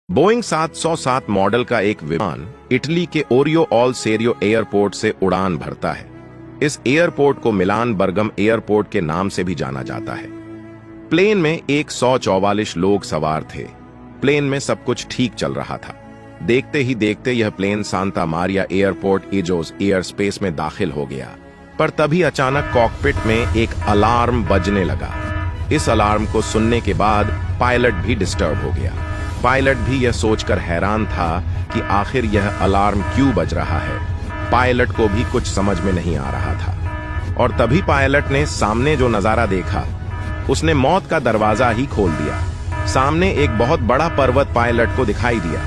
Boeing 707 model का एक विमान इटली के ओरियो ऑल सेरियो एयरपोर्ट से उड़ान भरता है। इस एयरपोर्ट को मिलान बर्गम एयरपोर्ट के नाम से भी जाना जाता है। प्लेन में 144 लोग सवार थे। प्लेन में सब कुछ ठीक चल रहा था। देखते ही देखते यह प्लेन सांता मारिया एयरपोर्ट इजोस एयर स्पेस में दाखिल हो गया। पर तभी अचानक कॉकपिट में एक अलार्म बजने लगा। इस अलार्म को सुनने के बाद पायलट भी डिस्टर्ब हो गया। पायलट भी यह सोचकर हैरान था कि आखिर यह अलार्म क्यों बज रहा है। पायलट को भी कुछ समझ में नहीं आ रहा था। और तभी पायलट ने सामने जो नजारा देखा, उसने मौत का दरवाजा ही खोल दिया। सामने एक बहुत बड़ा पर्वत पायलट को दिखाई दिया।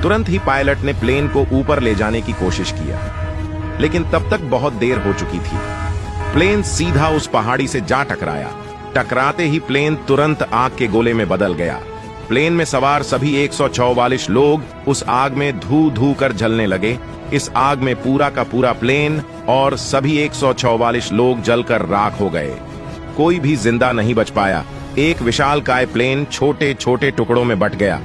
तुरंत ही पायलट ने प्लेन को ऊपर ले जाने की कोशिश किया, लेकिन तब तक बहुत देर हो चुकी थी। प्लेन सीधा उस पहाड़ी से जा टकराया। टकराते ही प्लेन तुरंत आग के गोले में बदल गया। प्लेन में सवार सभी 144 लोग उस आग में धू धू कर जलने लगे। इस आग में पूरा का पूरा प्लेन और सभी 144 लोग जलकर राख हो गए। कोई भी जिंदा नहीं बच पाया। एक विशालकाय प्लेन छोटे छोटे टुकड़ों में बट गया।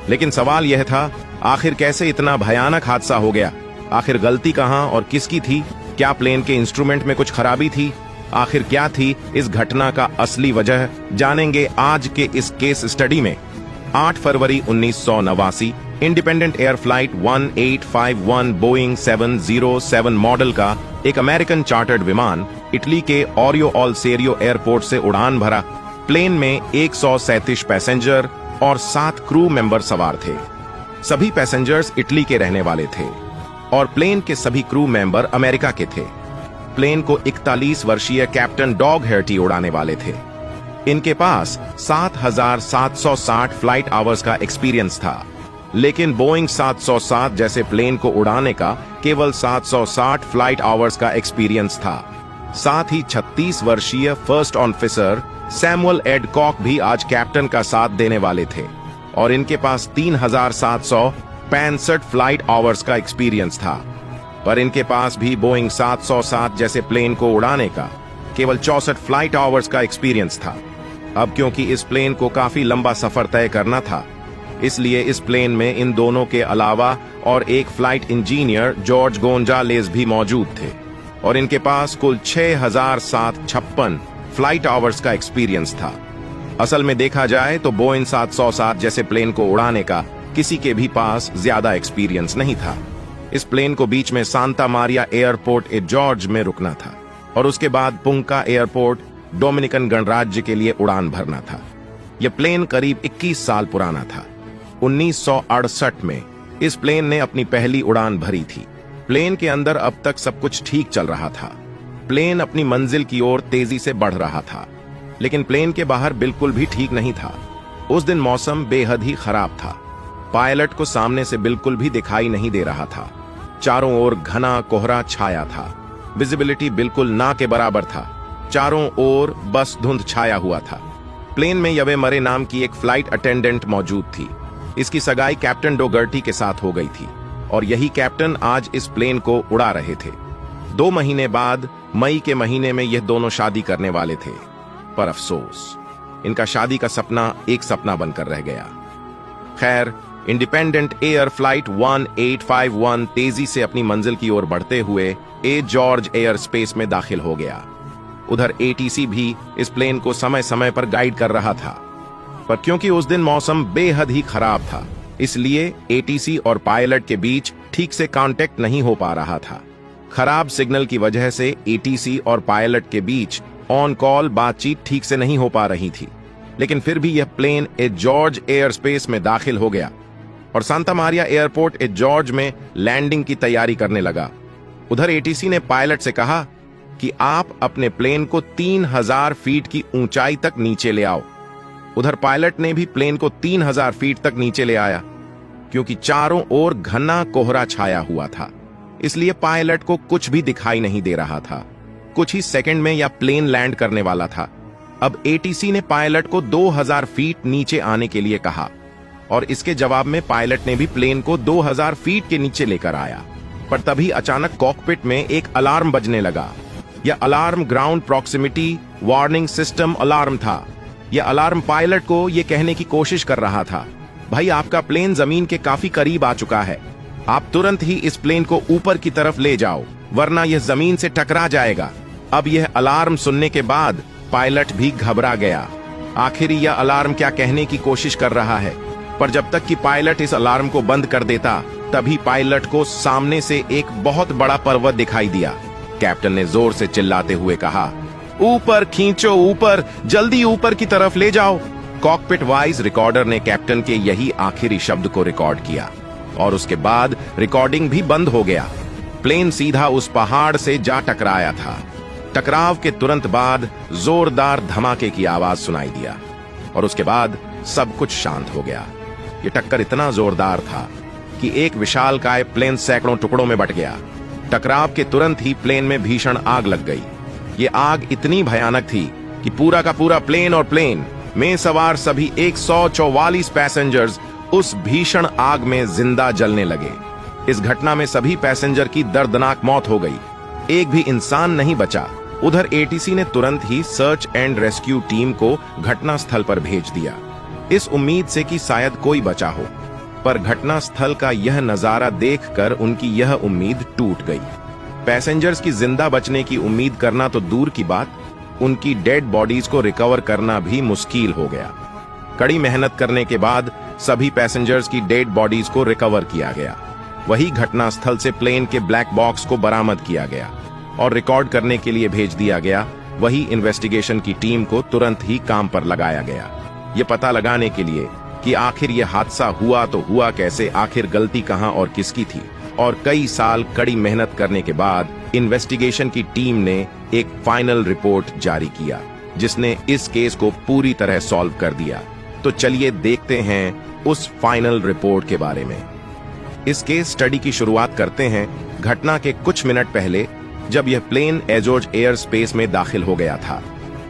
लेकिन सवाल यह था, आखिर कैसे इतना भयानक हादसा हो गया? आखिर गलती कहां और किसकी थी? क्या प्लेन के इंस्ट्रूमेंट में कुछ खराबी थी? आखिर क्या थी इस घटना का असली वजह? जानेंगे आज के इस केस स्टडी में। 8 फरवरी 1989 independent air flight 1851 Boeing 707 model का एक अमेरिकन चार्टर्ड विमान इटली के ओरियो ऑल सेरियो एयरपोर्ट से उड़ान भरा। प्लेन में 137 पैसेंजर और 7 क्रू मेंबर सवार थे। सभी पैसेंजर्स इटली के रहने वाले थे और प्लेन के सभी क्रू मेंबर अमेरिका के थे। प्लेन को 41 वर्षीय कैप्टन डॉग हेर्टी उड़ाने वाले थे। इनके पास 7,760 फ्लाइट आवर्स का एक्सपीरियंस था, लेकिन बोइंग 707 जैसे प्लेन को उड़ाने का केवल 760 फ्लाइट आवर्स का एक्सपीरियंस था। साथ ही 36 वर्षीय फर्स्ट ऑफिसर सैमुअल एडकॉक भी आज कैप्टन का साथ देने वाले थे और इनके पास 3,765 फ्लाइट आवर्स का एक्सपीरियंस था। पर इनके पास भी बोइंग 707 जैसे प्लेन को उड़ाने का केवल 64 फ्लाइट आवर्स का एक्सपीरियंस था। अब क्योंकि इस प्लेन को काफी लंबा सफर तय करना था, इसलिए इस प्लेन में इन दोनों के अलावा और एक फ्लाइट इंजीनियर जॉर्ज गोंजालेस भी मौजूद थे और इनके पास कुल 6,756 फ्लाइट आवर्स का एक्सपीरियंस था। असल में देखा जाए तो बोइंग 707 जैसे प्लेन को उड़ाने का किसी के भी पास ज्यादा एक्सपीरियंस नहीं था। इस प्लेन को बीच में Santa Maria airport Azores में रुकना था और उसके बाद पुंका एयरपोर्ट डोमिनिकन गणराज्य के लिए उड़ान भरना था। यह प्लेन करीब 21 साल पुराना था। 1968 में इस प्लेन ने अपनी पहली उड़ान भरी थी। प्लेन के अंदर अब तक सब कुछ ठीक चल रहा था। प्लेन अपनी मंजिल की ओर तेजी से बढ़ रहा था, लेकिन प्लेन के बाहर बिल्कुल भी ठीक नहीं था। उस दिन मौसम बेहद ही खराब था। पायलट को सामने से बिल्कुल भी दिखाई नहीं दे रहा था। चारों ओर घना कोहरा छाया था। विजिबिलिटी बिल्कुल ना के बराबर था। चारों ओर बस धुंध छाया हुआ था। प्लेन में यवे मरे नाम की एक फ्लाइट अटेंडेंट मौजूद थी। इसकी सगाई कैप्टन डोगर्टी के साथ हो गई थी और यही कैप्टन आज इस प्लेन को उड़ा रहे थे। 2 महीने बाद मई के महीने में यह दोनों शादी करने वाले थे, पर अफसोस इनका शादी का सपना एक सपना बनकर रह गया। खैर, इंडिपेंडेंट एयर फ्लाइट 1851 तेजी से अपनी मंजिल की ओर बढ़ते हुए ए जॉर्ज एयर स्पेस में दाखिल हो गया। उधर एटीसी भी इस प्लेन को समय समय पर गाइड कर रहा था, पर क्योंकि उस दिन मौसम बेहद ही खराब था, इसलिए एटीसी और पायलट के बीच ठीक से कांटेक्ट नहीं हो पा रहा था। खराब सिग्नल की वजह से एटीसी और पायलट के बीच ऑन कॉल बातचीत ठीक से नहीं हो पा रही थी। लेकिन फिर भी यह plane Azores airspace में दाखिल हो गया और Santa Maria airport Azores में लैंडिंग की तैयारी करने लगा। उधर एटीसी ने पायलट से कहा कि आप अपने प्लेन को 3,000 फीट की ऊंचाई तक नीचे ले आओ। उधर पायलट ने भी प्लेन को 3,000 फीट तक नीचे ले आया। क्योंकि चारों ओर घना कोहरा छाया हुआ था, इसलिए पायलट को कुछ भी दिखाई नहीं दे रहा था। कुछ ही सेकंड में यह प्लेन लैंड करने वाला था। अब एटीसी ने पायलट को 2,000 फीट नीचे आने के लिए कहा और इसके जवाब में पायलट ने भी प्लेन को 2,000 फीट के नीचे लेकर आया। पर तभी अचानक कॉकपिट में एक अलार्म बजने लगा। यह alarm ground proximity warning system alarm था। यह अलार्म पायलट को यह कहने की कोशिश कर रहा था भाई आपका प्लेन जमीन के काफी करीब आ चुका है, आप तुरंत ही इस प्लेन को ऊपर की तरफ ले जाओ, वरना यह जमीन से टकरा जाएगा। अब यह अलार्म सुनने के बाद पायलट भी घबरा गया। आखिर यह अलार्म क्या कहने की कोशिश कर रहा है, पर जब तक कि पायलट इस अलार्म को बंद कर देता, तभी पायलट को सामने से एक बहुत बड़ा पर्वत दिखाई दिया। कैप्टन ने जोर से चिल्लाते हुए कहा, ऊपर खींचो, ऊपर, जल्दी ऊपर की तरफ ले जाओ। कॉकपिट वॉइस रिकॉर्डर ने कैप्टन के यही आखिरी शब्द को रिकॉर्ड किया और उसके बाद रिकॉर्डिंग भी बंद हो गया। प्लेन सीधा उस पहाड़ से जा टकराया था। टकराव के तुरंत बाद जोरदार धमाके की आवाज सुनाई दिया और उसके बाद सब कुछ शांत हो गया। ये टक्कर इतना जोरदार था कि एक विशालकाय प्लेन सैकड़ों टुकड़ों में बट गया। टकराव के तुरंत ही प्लेन में भीषण आग लग गई। ये आग इतनी भयानक थी कि पूरा का पूरा प्लेन और प्लेन में सवार सभी 144 पैसेंजर्स उस भीषण आग में जिंदा जलने लगे। इस घटना में सभी पैसेंजर की दर्दनाक मौत हो गई, एक भी इंसान नहीं बचा। उधर एटीसी ने तुरंत ही सर्च एंड रेस्क्यू टीम को घटनास्थल पर भेज दिया, इस उम्मीद से कि शायद कोई बचा हो, पर घटनास्थल का यह नजारा देखकर उनकी यह उम्मीद टूट गई। पैसेंजर्स की जिंदा बचने की उम्मीद करना तो दूर की बात, उनकी डेड बॉडीज को रिकवर करना भी मुश्किल हो गया। कड़ी मेहनत करने के बाद सभी पैसेंजर्स की डेड बॉडीज को रिकवर किया गया। वही घटनास्थल से प्लेन के ब्लैक बॉक्स को बरामद किया गया और रिकॉर्ड करने के लिए भेज दिया गया। वही इन्वेस्टिगेशन की टीम को तुरंत ही काम पर लगाया गया, ये पता लगाने के लिए कि आखिर यह हादसा हुआ तो हुआ कैसे, आखिर गलती कहां और किसकी थी। और कई साल कड़ी मेहनत करने के बाद इन्वेस्टिगेशन की टीम ने एक फाइनल रिपोर्ट जारी किया, जिसने इस केस को पूरी तरह सॉल्व कर दिया। तो चलिए देखते हैं उस फाइनल रिपोर्ट के बारे में। इस केस स्टडी की शुरुआत करते हैं घटना के कुछ मिनट पहले, जब यह प्लेन एजोर्ज एयर स्पेस में दाखिल हो गया था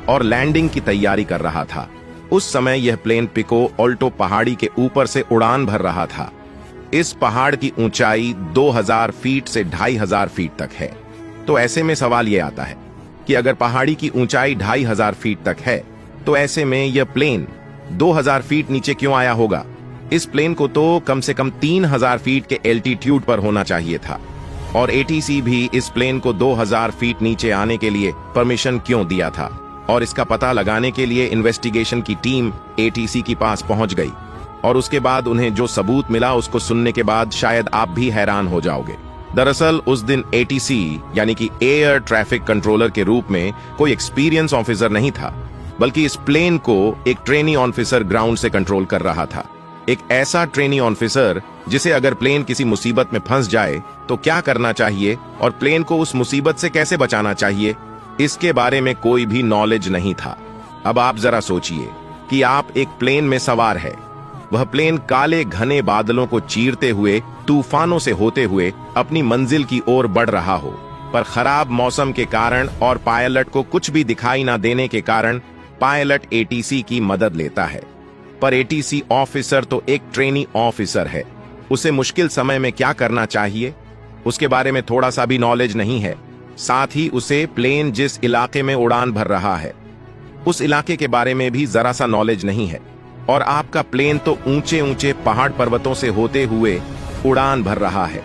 और लैंडिंग की तैयारी कर रहा था। उस समय यह प्लेन पिको ऑल्टो पहाड़ी के ऊपर से उड़ान भर रहा था। इस पहाड़ की ऊंचाई 2000 फीट से 2500 फीट तक है। तो ऐसे में सवाल यह आता है कि अगर पहाड़ी की ऊंचाई 2500 फीट तक है, तो ऐसे में यह प्लेन 2000 फीट नीचे क्यों आया होगा? इस प्लेन को तो कम से कम 3000 फीट के एल्टीट्यूड पर होना चाहिए था, और एटीसी भी इस प्लेन को 2000 फीट नीचे आने के लिए परमिशन क्यों दिया था? और इसका पता लगाने के लिए इन्वेस्टिगेशन की टीम एटीसी के पास पहुंच गई और उसके बाद उन्हें जो सबूत मिला उसको सुनने के बाद शायद आप भी हैरान हो जाओगे। दरअसल उस दिन एटीसी यानी कि एयर ट्रैफिक कंट्रोलर के रूप में कोई एक्सपीरियंस ऑफिसर नहीं था, बल्कि इस प्लेन को एक ट्रेनी ऑफिसर ग्राउंड से कंट्रोल कर रहा था। एक ऐसा ट्रेनी ऑफिसर जिसे अगर प्लेन किसी मुसीबत में फंस जाए तो क्या करना चाहिए और प्लेन को उस मुसीबत से कैसे बचाना चाहिए, इसके बारे में कोई भी नॉलेज नहीं था। अब आप जरा सोचिए कि आप एक प्लेन में सवार है, वह प्लेन काले घने बादलों को चीरते हुए, तूफानों से होते हुए अपनी मंजिल की ओर बढ़ रहा हो, पर खराब मौसम के कारण और पायलट को कुछ भी दिखाई ना देने के कारण पायलट एटीसी की मदद लेता है। पर एटीसी ऑफिसर तो एक ट्रेनी ऑफिसर है, उसे मुश्किल समय में क्या करना चाहिए उसके बारे में थोड़ा सा भी नॉलेज नहीं है। साथ ही उसे प्लेन जिस इलाके में उड़ान भर रहा है उस इलाके के बारे में भी जरा सा नॉलेज नहीं है। और आपका प्लेन तो ऊंचे ऊंचे पहाड़ पर्वतों से होते हुए उड़ान भर रहा है।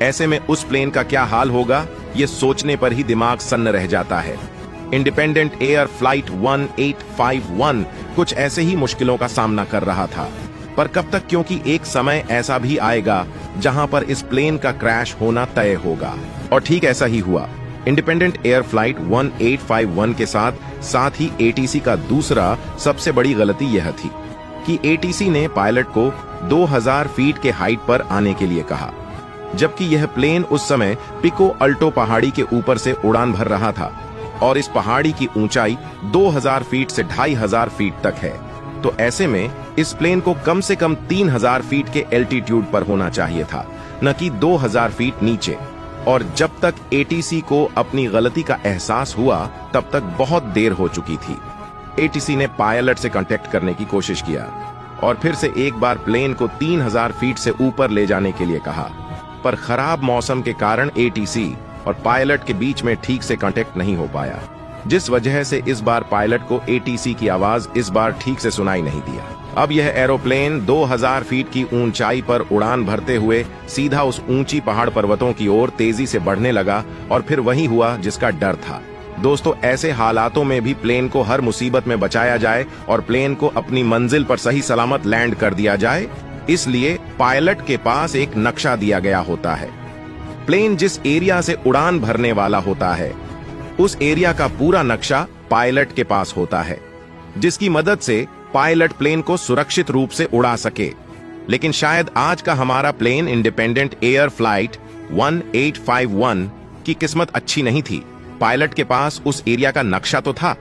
ऐसे में उस प्लेन का क्या हाल होगा, ये सोचने पर ही दिमाग सन्न रह जाता है। इंडिपेंडेंट एयर फ्लाइट 1851 कुछ ऐसे ही मुश्किलों का सामना कर रहा था, पर कब तक, क्योंकि एक समय ऐसा भी आएगा जहां पर इस प्लेन का क्रैश होना तय होगा। और ठीक ऐसा ही हुआ। इंडिपेंडेंट एयर फ्लाइट 1851 के साथ ही एटीसी का दूसरा सबसे बड़ी गलती यह थी कि एटीसी ने पायलट को 2000 फीट के हाइट पर आने के लिए कहा, जबकि यह प्लेन उस समय पिको अल्टो पहाड़ी के ऊपर से उड़ान भर रहा था और इस पहाड़ी की ऊंचाई 2000 फीट से 2500 फीट तक है। तो ऐसे में इस प्लेन को कम से कम 3000 फीट के एल्टीट्यूड पर होना चाहिए था, न कि 2000 फीट नीचे। और जब तक एटीसी को अपनी गलती का एहसास हुआ तब तक बहुत देर हो चुकी थी। एटीसी ने पायलट से कांटेक्ट करने की कोशिश किया और फिर से एक बार प्लेन को 3000 फीट से ऊपर ले जाने के लिए कहा, पर खराब मौसम के कारण एटीसी और पायलट के बीच में ठीक से कांटेक्ट नहीं हो पाया। जिस वजह से इस बार पायलट को एटीसी की आवाज इस बार ठीक से सुनाई नहीं दिया। अब यह एरोप्लेन 2000 फीट की ऊंचाई पर उड़ान भरते हुए सीधा उस ऊंची पहाड़ पर्वतों की ओर तेजी से बढ़ने लगा और फिर वही हुआ जिसका डर था। दोस्तों, ऐसे हालातों में भी प्लेन को हर मुसीबत में बचाया जाए और प्लेन को अपनी मंजिल पर सही सलामत लैंड कर दिया जाए, इसलिए पायलट के पास एक नक्शा दिया गया होता है। प्लेन जिस एरिया से उड़ान भरने वाला होता है, उस एरिया का पूरा नक्शा पायलट के पास होता है, जिसकी मदद से पायलट प्लेन को सुरक्षित रूप से उड़ा सके। लेकिन शायद आज का हमारा प्लेन इंडिपेंडेंट एयर फ्लाइट 1851 की किस्मत अच्छी नहीं थी। पायलट के पास उस एरिया का नक्शा तो था,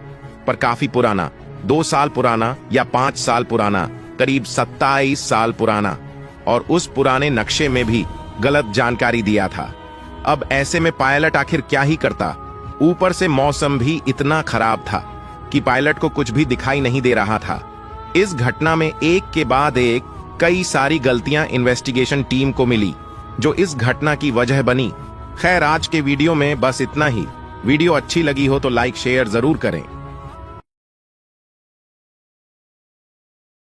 पर काफी पुराना, 2 साल पुराना या 5 साल पुराना, करीब 27 साल पुराना, और उस पुराने नक्शे में भी गलत जानकारी दिया था। अब ऐसे में पायलट आखिर क्या ही करता। ऊपर से मौसम भी इतना खराब था कि पायलट को कुछ भी दिखाई नहीं दे रहा था। इस घटना में एक के बाद एक कई सारी गलतियां इन्वेस्टिगेशन टीम को मिली, जो इस घटना की वजह बनी। खैर, आज के वीडियो में बस इतना ही। वीडियो अच्छी लगी हो तो लाइक शेयर जरूर करें।